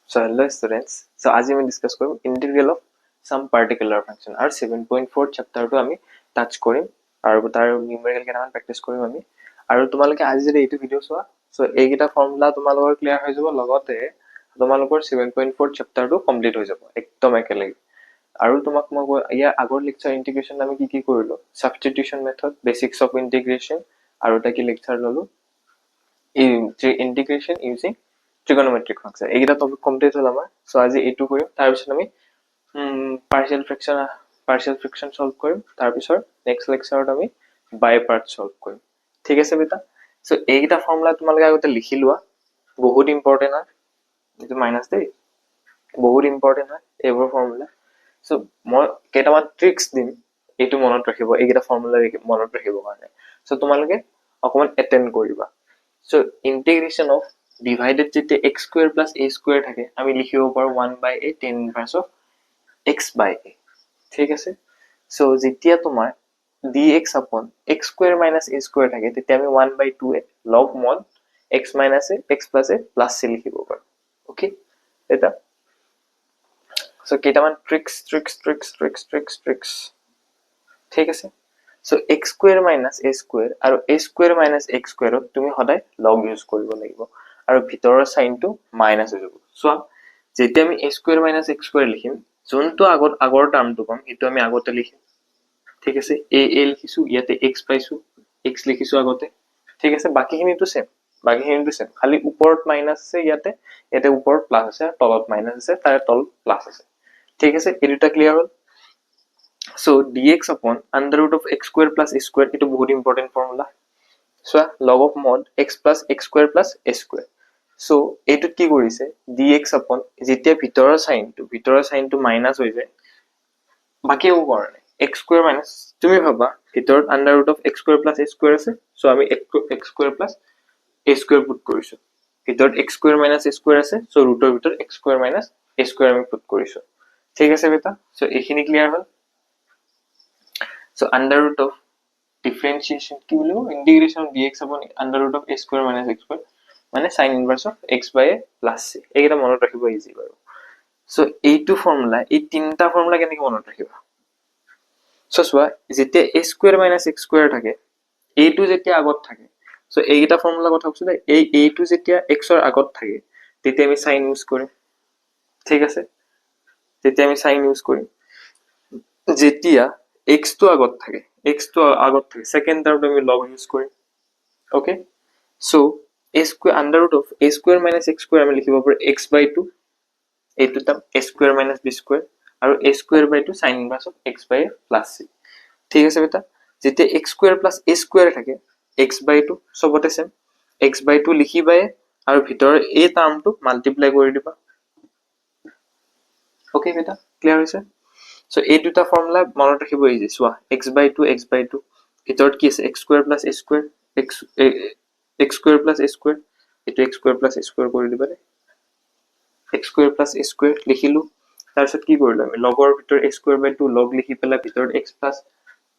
So hello students. So আজি আমি discuss কৰিম integral of some particular function আৰু 7.4 চেপ্টাৰটো আমি টাচ কৰিম আৰু তাৰ নিউমেৰিকেল কেইটামান প্ৰেক্টিস কৰিম আমি আৰু তোমালোকে আজি যদি এইটো ভিডিও চোৱা সো এইকেইটা ফৰ্মুলা তোমালোকৰ ক্লিয়াৰ হৈ যাব লগতে তোমালোকৰ 7.4 চেপ্টাৰটো কমপ্লিট হৈ যাব একদম একেলগে আৰু তোমাক মই ইয়াৰ আগৰ লেকচাৰ ইন্টিগ্ৰেশন আমি কি কৰিলো সাবস্টিটিউশন মেথড বেসিক্স অফ ইন্টিগ্ৰেশন আৰু এটা কি লেকচাৰ ললো ইন্টিগ্ৰেশন ইউজিং trigonometric function এইটা টপিক কমপ্লিট হল আমাৰ সো আজি এইটো কৰিম তাৰ পিছত আমি পাৰ্শিয়াল ফ্ৰিকশন সলভ কৰিম তাৰ পিছত নেক্সট লেকচাৰত আমি বাই পাৰ্ট সলভ কৰিম ঠিক আছে বেটা সো এইটা ফৰ্মুলা তোমালোকে আগতে লিখি লোৱা বহুত ইম্পৰ্টেন্ট হয় এইটো মাইনাস দেই বহুত ইম্পৰ্টেন্ট হয় এইবোৰ ফৰ্মুলা সো মই কেইটামান ট্ৰিক্স দিম এইটো মনত ৰাখিব এইটা ফৰ্মুলা মনত ৰাখিব কাৰণে সো তোমালোকে অকমান এটেন্ড কৰিবা সো ইন্টিগ্ৰেশন অফ divided যেতিয়া x square plus a square থাকে আমি লিখিব পাৰো 1/a tan inverse of x by a ঠিক আছে সো যেতিয়া তোমাৰ dx upon x square minus a square থাকে তেতিয়া আমি 1/2a log mod x minus a x plus a plus c লিখিব পাৰো ওকে এটা সো কেইটামান ট্ৰিক্স ঠিক আছে so x square minus a square আৰু a square minus x square তুমি সদায় log ইউজ কৰিব লাগিব আৰু ভিতৰৰ সাইনটো মাইনাস হৈ যাব সো যেতিয়া আমি a square minus x square লিখিম যোনটো আগৰ টার্মটো পাম এটো আমি আগতে লিখিম ঠিক আছে a লিখিছো ইয়াতে x পাইছো x লিখিছো আগতে ঠিক আছে বাকিখিনিটো সেম খালি ওপৰত মাইনাস আছে ইয়াতে ওপৰত প্লাস আছে তলত মাইনাস আছে তাৰ তল প্লাস আছে ঠিক আছে এই দুটা clear hall so dx upon under root of x square plus a square itu বহুত important formula so log of mod x plus x square plus a square so এইটো কি কৰিছে dx upon যেতিয়া ভিতৰৰ সাইনটো মাইনাস হৈ যায় বাকি একো কৰা নাই x square minus তুমি ভাবা ভিতৰত under root of x square plus a square আছে so আমি x square plus a square put কৰিছো ভিতৰত x square minus a square আছে so ৰুটৰ ভিতৰত x square minus a square আমি পুট কৰিছো ঠিক আছে বেটা so এইখিনি clear hall so under root of differentiation কি বলিব integration of dx upon under root of a square minus x square মানে sin inverse of x by a plus c এইটা মনত ৰাখিব ইজি বাৰু সো এইটো ফৰ্মুলা এই তিনটা ফৰ্মুলা কেনেকৈ মনত ৰাখিবা সো সোৱা যেতিয়া a square minus x square থাকে a2 যেতিয়া আগত থাকে সো এইটা ফৰ্মুলা কথা কৈছো এই a2 যেতিয়া x ৰ আগত থাকে তেতিয়া আমি sin ইউজ কৰিম ঠিক আছে তেতিয়া আমি sin ইউজ কৰিম যেতিয়া x টো আগত থাকে সেকেন্ড টাৰ্মটো আমি log ইউজ কৰিম okay so a square under root of a square minus x square আমি লিখিব পাৰো x by 2 এইটো term a square minus b square আৰু a square by 2 sin inverse of x by a plus c ঠিক আছে বেটা যেতিয়া x square plus a square থাকে x by 2 সবতে সেম x by 2 লিখিবাই আৰু ভিতৰৰ a টাৰ্মটো মাল্টিপ্লাই কৰি দিবা ওকে বেটা ক্লিয়াৰ হৈছে সো এই দুটা ফৰ্মুলা মনত ৰাখিব ইজি সোৱা x by 2 ভিতৰত কি আছে x square plus a square x square plus a square এটো x square plus a square কৰি দিবা x square plus a square লিখিলো তাৰ পিছত কি কৰিলো আমি লগৰ ভিতৰত x square by 2 log লিখি পেলা ভিতৰত x plus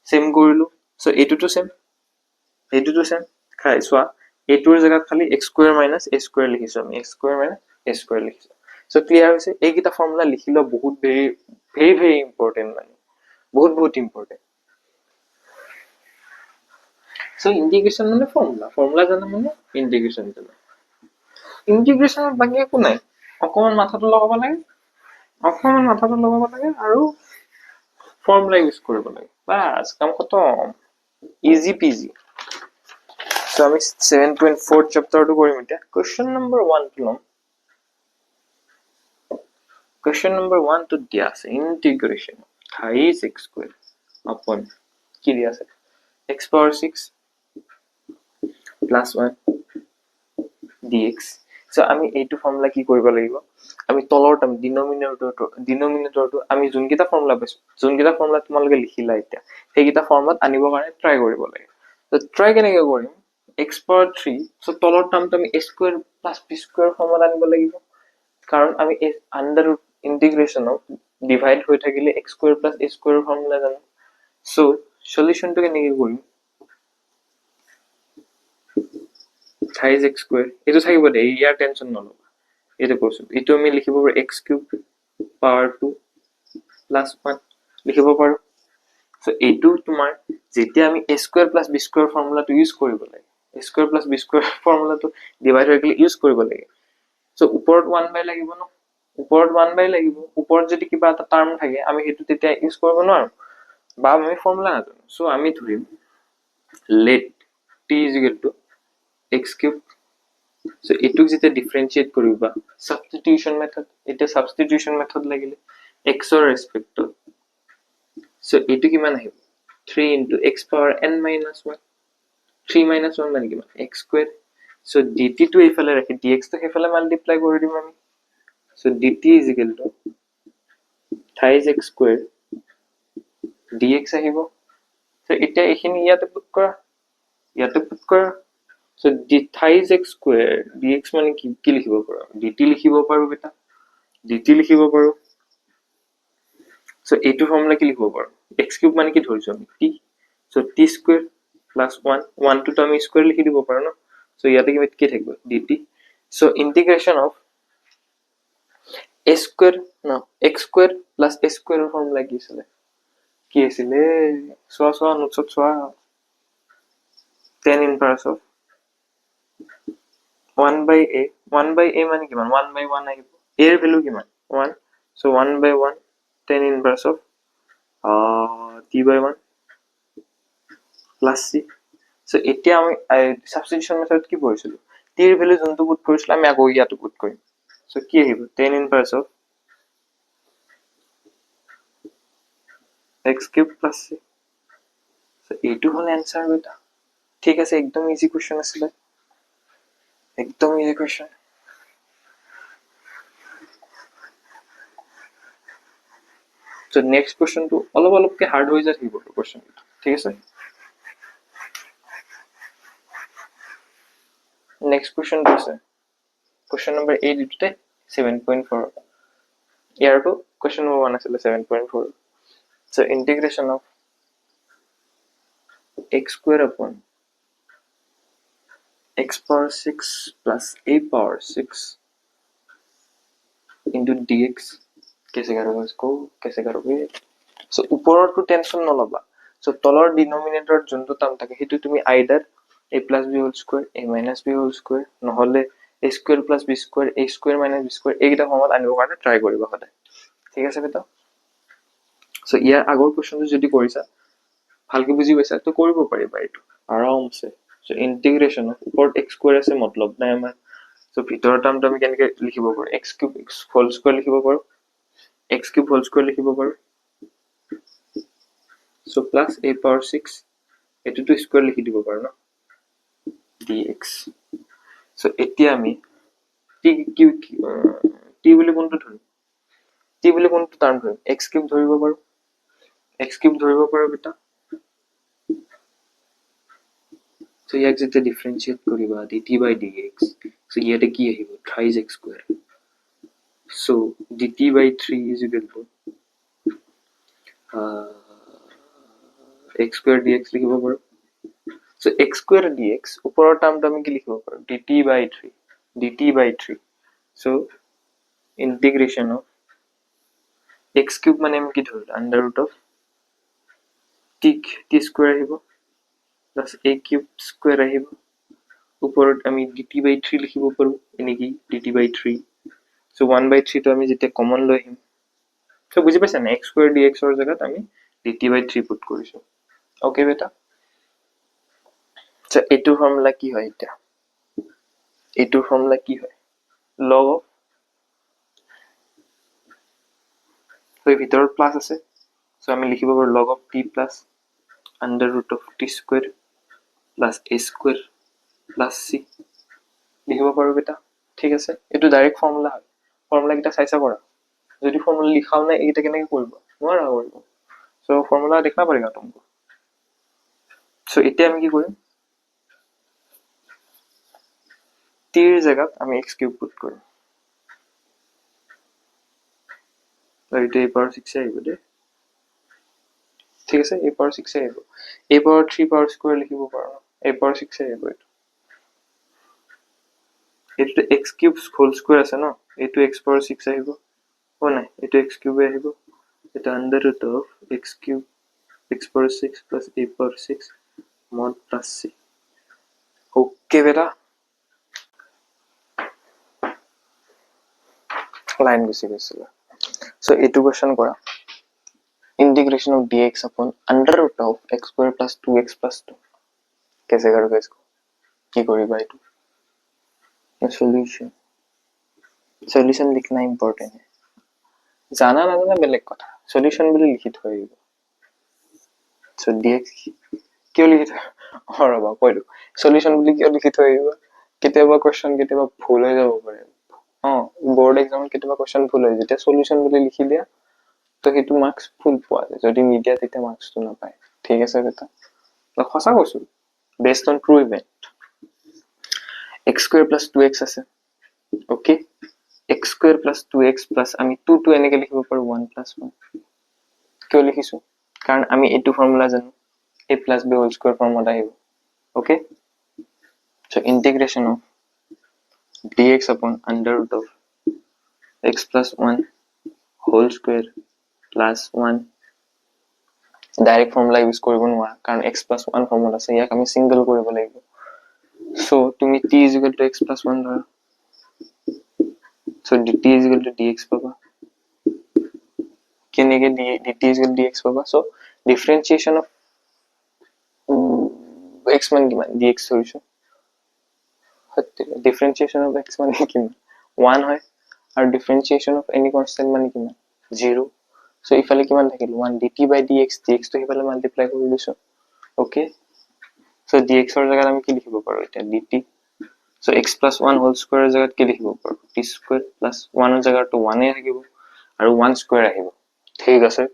সেম কৰিলো সো এটোটো সেম খাই সোৱা এটোৰ জায়গাত খালি x square minus a square লিখিছো আমি x square minus a square লিখিছো সো ক্লিয়াৰ হৈছে এইকিটা ফৰ্মুলা লিখিলো বহুত very important মানে বহুত important সো ইন্টিগ্ৰেশন মানে ফৰ্মুলা জানা মানে ইন্টিগ্ৰেশন জানা ইন্টিগ্ৰেশনৰ বাকি একো নাই অকমান মাথাটো লগাব লাগে আৰু ফৰ্মুলা ইউজ কৰিব লাগে বাস কাম খতম ইজি পিজি সো আমি 7.4 চেপ্টাৰটো কৰিম এতিয়া কোৱেশ্চন নম্বৰ 1 টো লম Question number 1 to দিয়া আছে integration 3x square upon কি দিয়া আছে x power 6 plus 1 dx so আমি এইটো ফৰ্মুলা কি কৰিব লাগিব আমি তলৰ টাৰ্ম ডিনোমিনেটৰটো আমি যোনকিটা ফৰ্মুলা পাইছো যোনকিটা ফৰ্মুলা তোমালোকে লিখিলা এতিয়া সেইকিটা ফৰ্মত আনিব কাৰণে ট্ৰাই কৰিব লাগে তো ট্ৰাই কেনেকৈ কৰিম x power 3 so তলৰ টাৰ্মটো আমি a square plus b square ফৰ্মত আনিব লাগিব কাৰণ আমি আন্ডাৰ integration of divide হৈ থাকিলে x square plus a square formula জানো সো সলিউশনটো কেনেকৈ কৰিম 3x square এটো থাকিব দে ইয়াৰ টেনশন নলবা এইটো কৈছো এইটো আমি লিখিব পাৰো x কিউব পাৱাৰ 2 প্লাছ 1 লিখিব পাৰো সো এইটো তোমাৰ যেতিয়া আমি a square plus b square ফৰ্মুলাটো ইউজ কৰিব লাগে a square plus b square ফৰ্মুলাটো ডিভাইড হৈ গলে ইউজ কৰিব লাগে সো ওপৰত 1 বাই লাগিব ন ওপৰত 1 বাই লাগিব ওপৰত যদি কিবা এটা টাৰ্ম থাকে আমি হেতু তেতিয়া ইউজ কৰিব নোৱাৰো বা আমি ফৰ্মুলা নাজানো সো আমি ধৰিম let t is equal to x cube so এটুক যেটা ডিফারেন্সিয়েট কৰিবা সাবস্টিটিউশন মেথড এটা সাবস্টিটিউশন মেথড লাগিলে x ৰ ৰেসপেক্টত so এটু কিমান আহিব 3 into x power n minus 1 3 minus 1 মানে কিমান x square so dt টো এইফালে ৰাখি dx টো সেইফালে মাল্টিপ্লাই কৰি দিম আমি so dt is equal to thrice x square dx আহিব so এটা এখিনি ইয়াতে পুট কৰা so thrice x square dx মানে কি লিখিব পাৰো dt লিখিব পাৰো বেটা dt লিখিব পাৰো so এইটো ফৰ্মুলা কি লিখিব পাৰো x কিউব মানে কি ধৰিছো আমি t so t square plus 1 1 to আমি স্কয়ার লিখি দিব পাৰো ন so ইয়াতে কি থাকিব dt so integration of a square no x square plus a square এর ফর্মুলা কি আছিল সোয়া নোটছত সোয়া tan inverse of 1 by a মানে কিমান 1 by 1 আহিব a এর ভ্যালু কিমান 1 so 1 by 1 tan inverse of t by 1 plus c so এতিয়া আমি সাবস্টিটিউশন মেথড কি পঢ়িছিল t এর ভ্যালু যোনটো পুট কৰিছিল আমি আকৌ ইয়াতো পুট কৰিম so কি আহিব tan inverse of x cube plus c so এইটো হল आंसर বেটা ঠিক আছে একদম ইজি কোশ্চেন আছিল একদম easy question so next question to অলপ কে হার্ড হৈ যায় থাকিব কোশ্চেন ঠিক আছে next question আছে question number 8 ইটোতে 7.4 ইয়াৰটো question number 1 আছিল 7.4 so integration of x square upon x power 6 plus a power 6 into dx कैसे करोगे इसको कैसे करोगे so ऊपर तो टेंशन न लबा so तলৰ ডিনোমিনেটৰ যোনটো টার্ম থাকে হেতু তুমি either a plus b whole square a minus b whole square নহলে a square plus b square a square minus b square এইটা ফর্মত আনিব কাৰণে ট্ৰাই কৰিবা সদায় ঠিক আছে বেটা so ইয়াৰ আগৰ কোশ্চনটো যদি কৰিছা ভালকে বুজি পাইছা তো কৰিব পাৰিবা এইটো আৰামছে so integration of উপৰত x square আছে মতলব নাই আমাৰ so ভিতৰৰ টাৰ্মটো আমি কেনেকৈ লিখিব পাৰো x cube whole square লিখিব পাৰো x cube whole square লিখিব পাৰো so plus a power 6 এটো তো স্কয়াৰ লিখি দিব পাৰো না dx so এতিয়া আমি t বুলি কোনটো ধৰিম t বুলি কোনটো টাৰ্ম ধৰিম x কিউব ধৰিব পাৰো বেটা so ইয়াক যেতিয়া ডিফাৰেন্সিয়েট কৰিবা dt by dx so ইয়াতে কি আহিব thrice x square so dt by 3 is equal to x square dx লিখিব পাৰো so x square dx উপৰৰ টাৰ্মটো আমি কি লিখিব পাৰো dt by 3 so integration of x cube মানে আমি কি ধৰিলো under root of t square আহিব plus a cube square আহিব উপৰত আমি dt by 3 লিখিব পাৰো এনেকি dt by 3 so 1 by 3 তো আমি যেতিয়া কমন লৈ আহিম so বুজি পাইছা না x square dx ৰ জায়গাত আমি dt by 3 পুট কৰিছো ওকে বেটা so এইটো ফৰ্মুলা কি হয় এটা এইটো ফৰ্মুলা কি হয় log of so ভিতৰত প্লাস আছে so আমি লিখিব পাৰো log of t plus under root of t square plus a square plus c লিখিব পাৰো বেটা ঠিক আছে এটো ডাইৰেক্ট ফৰ্মুলা হয় ফৰ্মুলা কিটা চাইছা কৰা যদি ফৰ্মুলা লিখাও না এইটা কেনেকৈ কৰিব নোৱাৰা কৰিব সো ফৰ্মুলা देखना पड़ेगा तुमको সো এতিয়া আমি কি কৰিম t এৰ জায়গাত আমি x কিউব পুট কৰিম এইটা a power 6 আহিব দে ঠিক আছে a power 6 আহিব a power 3 power square লিখিব পাৰো a power 6 আহিব এইটো x কিউব হোল স্কয়াৰ আছে ন, এইটো x পাৱাৰ 6 আহিব ও নাই, এইটো x কিউব আহিব, এটা under root of x cube x power 6 plus a power 6 mod plus c। Okay বেটা, লাইন গুছি গৈছিল। সো এইটো কোৱেশ্চন কৰা, integration of dx upon under root of x square plus 2x plus 2 कैसे करोगे इसको, की करिबा एटू सॉल्यूशन। सॉल्यूशन लिखना इंपॉर्टेंट है, जाना ना जाना बेलेग কথা, सॉल्यूशन বুলি লিখি থৈ আহিব। সো dx কিয় লিখি থৈ, ৰবা কৈলো সলিউশন বুলি কিয় লিখি থৈ আহিব, কেতিয়াবা কোৱেশ্চন কেতিয়াবা ভুল হৈ যাব পাৰে। बोर्ड एग्जाम কেতিয়াবা কোৱেশ্চন ভুল হৈ যায়, তেতিয়া সলিউশন বুলি লিখি দিয়া তো সেইটো মার্কস ফুল পোৱা যায়, যদি নিদিয়া তেতিয়া মাৰ্কসটো নাপায়। ঠিক আছে বেটা, সঁচা কৈছো, based on true event. x square plus 2x আছে, okay, x square plus 2x plus আমি 2 এনেকে লিখিব পাৰো 1 প্লাস 1। কিয় লিখিছো, কাৰণ আমি এইটো ফৰ্মুলা জানো, a plus b whole square ফৰ্মত আহিব। Okay, so integration of dx upon under root of x plus 1 whole square plus 1, direct formula use কৰিব নোৱাৰা কাৰণ x plus 1 ফৰ্মুলা আছে, ইয়াক আমি সিঙ্গেল কৰিব লাগিব। সো তুমি t is equal to x plus 1 ধৰা, so dt is equal to dx পাবা, কেনেকে dt is equal to dx পাবা। সো ডিফারেন্সিয়েশন অফ x মান কিমান, dx solution differentiation of x মানে কিমান 1 হয়, আৰু ডিফারেন্সিয়েশন অফ এনি কনস্ট্যান্ট মানে কিমান 0। সো ইফালে কিমান থাকিল 1 dt by dx, dx তো ইফালে মাল্টিপ্লাই কৰি দিছো। ওকে, সো dx এৰ জায়গাত আমি কি লিখিব পাৰো এটা dt, so x plus 1 whole স্কয়াৰেৰ জায়গাত কি লিখিব পাৰো t স্কয়াৰ প্লাস 1 এৰ জায়গাত তো 1 এ থাকিব আৰু 1 স্কয়ার আহিব। ঠিক আছে,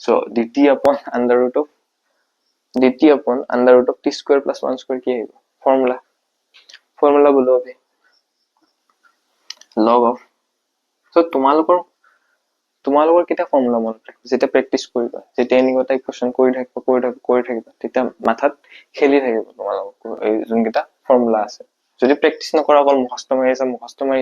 so dt upon under root of t square plus 1 square কি আহিব, ফর্মুলা বলো হবে log of। সো তোমালোকৰ কেটা ফৰ্মুলা মনত ৰাখিবা, যেতিয়া প্ৰেক্টিস কৰিবা, যেতিয়া এনেকুৱা ইকুৱেশন কৰি থাকিবা তেতিয়া মাথাত খেলি থাকিব তোমালোকৰ এই যোনকেইটা ফৰ্মুলা আছে। যদি প্ৰেক্টিস নকৰা অকল মুখস্থ মাৰি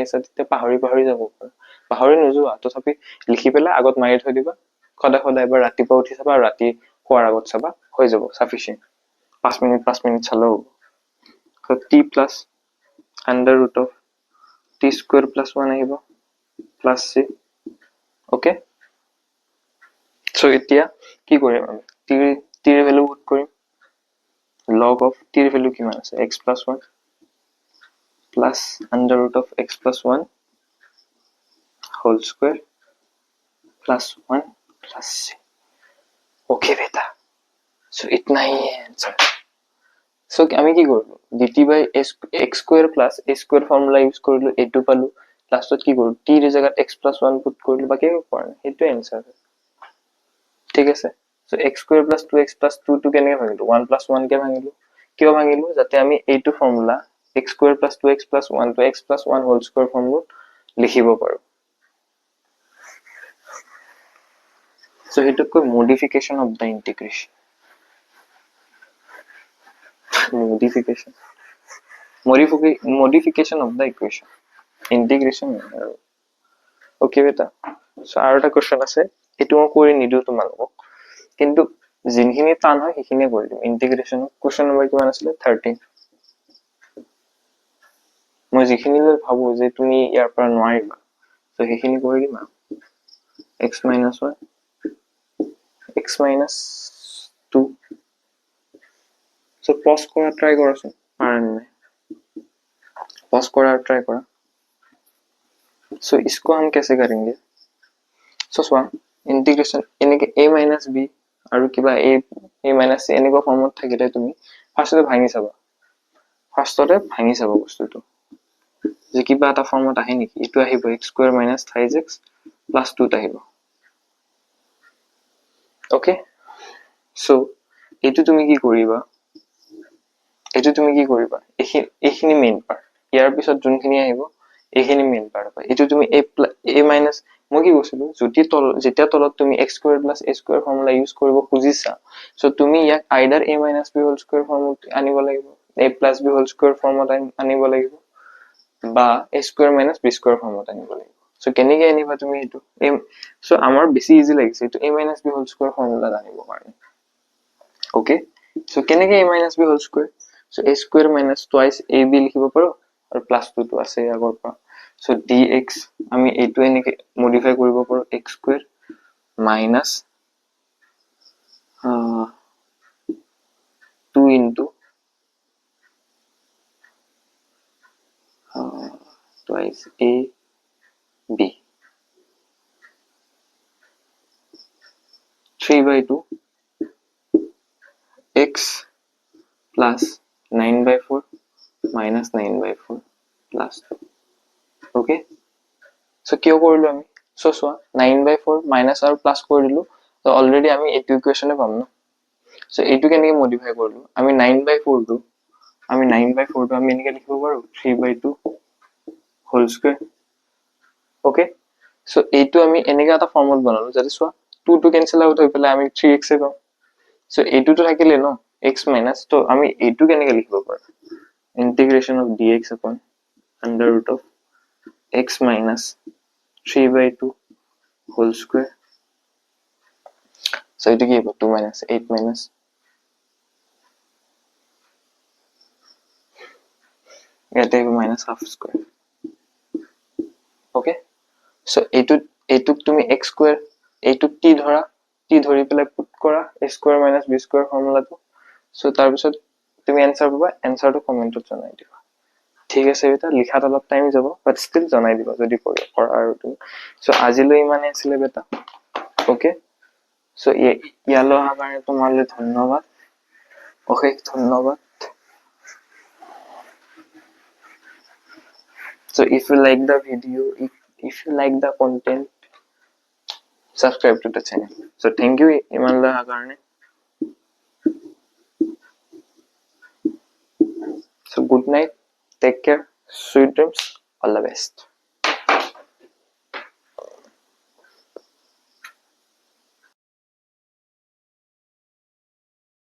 আছে তেতিয়া পাহৰি যাব পাৰা, পাহৰি নোযোৱা, তথাপি লিখি পেলাই আগত মাৰি থৈ দিবা, সদায় এবাৰ ৰাতিপুৱা উঠি চাবা আৰু ৰাতি খোৱাৰ আগত চাবা, হৈ যাব সাফিচিয়েন্ট, 5 মিনিট চালেও হ'ব। So t plus under root of t square plus 1 আহিব প্লাস c। ওকে, সো এতিয়া কি কৰিম আমি, t এৰ ভ্যালু পুট কৰিম, log of t এর ভ্যালু কিমান আছে x plus 1 plus under root of x plus 1 whole square plus 1 plus c। Okay बेटा, सो इतना ही है आंसर। सो আমি কি করব, dt by x square plus a square formula use কৰিলো, এটো পালো, লাষ্টত কি কৰব t এৰ জায়গাত x plus 1 পুট কৰিলো, বাকি একো কৰা নাই, এটো आंसर। ঠিক আছে, so x square plus 2x plus 2 টু কেনেকে ভাঙিলো, 1 plus 1 কে ভাঙিলো, কিয় ভাঙিলো, যাতে আমি এইটো formula x square plus 2x plus 1 to x plus 1 whole square formula লিখিব পাৰো। সো এটোক কয় modification of the integration, modification of the equation, integration। Okay বেটা, সো আৰু এটা কোৱেশ্চন আছে, এটো মই কৰি নিদিও তোমালোকক, কিন্তু জিনখিনি টান হয় সেইখিনি কৰি দিম। ইন্টিগ্ৰেশন কোৱেশ্চন নম্বৰ কিমান আছিল 13, মই যিখিনি ভাবো যে তুমি ইয়াৰ পৰা নোৱাৰিবা তো সেইখিনি কৰি দিম। x minus 1 x minus 2, so pause करा ट्राई करासुन, पारा नहीं, पॉज करा ट्राई करा। सो इसको हम कैसे करेंगे, सो स्वा इंटीग्रेशन এনেকে a minus b আৰু কিবা a minus c এনেকুৱা ফৰ্মত থাকিলে তুমি ফাৰ্ষ্টতে ভাঙি চাবা বস্তুটো যে কিবা এটা ফৰ্মত আহে নেকি, এটো আহিব x square minus 5x plus 2 আহিব। ওকে, সো এটো তুমি কি কৰিবা, এইখিনি মেইন পাৰ্ট, ইয়াৰ পিছত যোনখিনি আহিব এইখিনি মেইন পার্ট হয়। এটো তুমি a minus, মই কি কৈছিলো, যেতিয়া তলত তুমি x square plus a square formula use কৰিব খুজিছা, সো তুমি ইয়াক either a minus b whole square ফর্মত আনিব লাগিব, a plus b whole square ফর্মত আনিব লাগিব, বা a square minus b square ফৰ্মত আনিব লাগিব সো কেনেকৈ আনিবা তুমি এইটো সো আমাৰ বেছি ইজি লাগিছে এইটো a minus b whole square formula জানিব কাৰণে ওকে সো কেনেকৈ a minus b whole square so a square minus twice ab লিখিব পাৰো আৰু প্লাস 2 টো আছে আগৰ পৰা সো dx আমি এইটো এনেকৈ মডিফাই কৰিব পাৰো x square minus 2 into twice a b 3/2 x plus 9/4 minus 9/4 plus 2 okay so কিয় কৰিলো আমি so চোৱা 9/4 minus আৰু plus কৰি দিলো তো অলৰেডি আমি এইটো ইকুৱেচনে পাম ন so এইটো কেনেকৈ মডিফাই কৰিলো আমি 9/4 টো আমি এনেকৈ লিখিব পাৰো 3/2 হোল স্কয়াৰ ওকে সো এইটো আমি এনেকা এটা ফৰ্মত বনালো যাতে চোৱা 2 টো কেনসেল আউট হৈ পেলাই আমি 3x এ পাম সো এইটোটো থাকিলে ন x মাইনাস তো আমি এইটো কেনেকৈ লিখিব পাৰো integration of dx upon under root of x minus 3/2 whole square so এইটো কি হ'ব 2 minus 8 minus ইয়াতে minus half square okay so এইটোক তুমি x square এইটোক t ধৰা t ধৰি পেলাই পুট কৰা a square minus b square ফৰ্মুলাটো so তাৰ পিছত তুমি আনসাৰ পাবা আনসাৰটো কমেন্টত জনাই দিবা ঠিক আছে বেটা লিখাত অলপ টাইম যাব বাট ষ্টিল জনাই দিবা যদি কৰা আৰু তুমি সো আজিলৈ ইমানে আছিল বেটা ওকে সো ইয়ালৈ অহাৰ কাৰণে তোমালৈ ধন্যবাদ অশেষ ধন্যবাদ so if you like the video if you like the content subscribe to the channel so thank you imanla অহাৰ কাৰণে so good night take care sweet dreams all the best